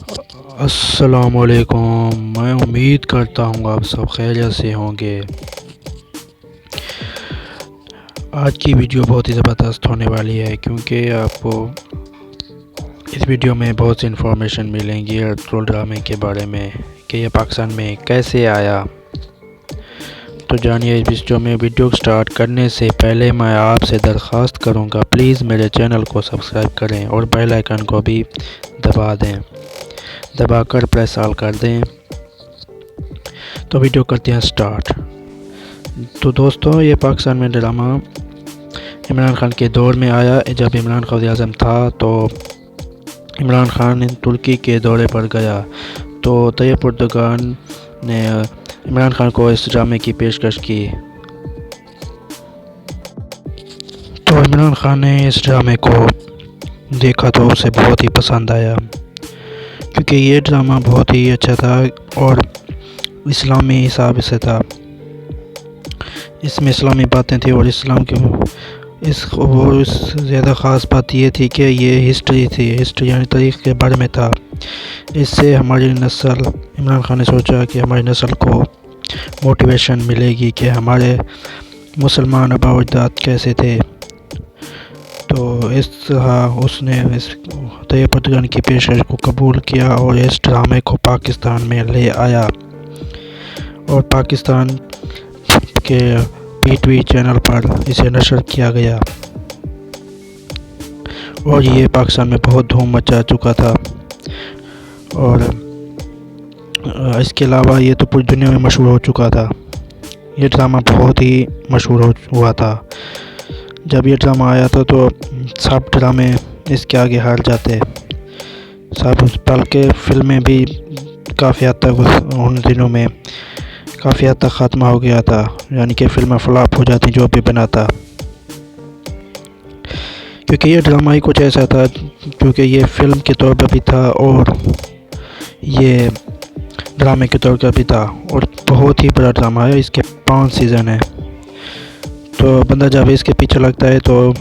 السلام علیکم، میں امید کرتا ہوں آپ سب خیریت سے ہوں گے۔ آج کی ویڈیو بہت ہی زبردست ہونے والی ہے کیونکہ آپ کو اس ویڈیو میں بہت سی انفارمیشن ملیں گی ارطغرل ڈرامے کے بارے میں کہ یہ پاکستان میں کیسے آیا۔ تو جانیے اس ویڈیو کو سٹارٹ کرنے سے پہلے میں آپ سے درخواست کروں گا پلیز میرے چینل کو سبسکرائب کریں اور بیل آئیکن کو بھی دبا کر پریس آل کر دیں۔ تو ویڈیو کرتے ہیں سٹارٹ۔ تو دوستو، یہ پاکستان میں ڈرامہ عمران خان کے دور میں آیا۔ جب عمران خان وزیر اعظم تھا تو عمران خان ترکی کے دورے پر گیا تو طیب اردگان نے عمران خان کو اس ڈرامے کی پیشکش کی۔ تو عمران خان نے اس ڈرامے کو دیکھا تو اسے بہت ہی پسند آیا کیونکہ یہ ڈرامہ بہت ہی اچھا تھا اور اسلامی حساب سے تھا۔ اس میں اسلامی باتیں تھیں اور اسلام کی اس زیادہ خاص بات یہ تھی کہ یہ ہسٹری یعنی تاریخ کے بارے میں تھا۔ اس سے ہماری نسل، عمران خان نے سوچا کہ ہماری نسل کو موٹیویشن ملے گی کہ ہمارے مسلمان آباء و اجداد کیسے تھے۔ تو اس طرح اس نے طیب اردگان کی پیشکش کو قبول کیا اور اس ڈرامے کو پاکستان میں لے آیا اور پاکستان کے پی ٹی وی چینل پر اسے نشر کیا گیا اور یہ پاکستان میں بہت دھوم مچا چکا تھا۔ اور اس کے علاوہ یہ تو پوری دنیا میں مشہور ہو چکا تھا۔ یہ ڈرامہ بہت ہی مشہور ہوا تھا۔ جب یہ ڈرامہ آیا تھا تو سب ڈرامے اس کے آگے ہار جاتے بلکہ فلمیں بھی کافی حد تک ان دنوں میں کافی حد تک ختم ہو گیا تھا، یعنی کہ فلمیں فلاپ ہو جاتی جو بھی بناتا، کیونکہ یہ ڈرامہ ہی کچھ ایسا تھا کیونکہ یہ فلم کے طور پر بھی تھا اور یہ ڈرامے کے طور پر بھی تھا اور بہت ہی بڑا ڈرامہ ہے۔ اس کے 5 سیزن ہیں، تو بندہ جب اس کے پیچھے لگتا ہے تو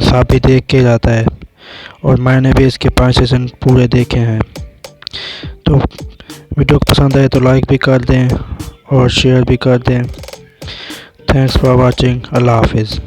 ساتھ بھی دیکھ کے جاتا ہے اور میں نے بھی اس کے 5 سیزن پورے دیکھے ہیں۔ تو ویڈیو کو پسند آئے تو لائک بھی کر دیں اور شیئر بھی کر دیں۔ Thanks for watching. اللہ حافظ۔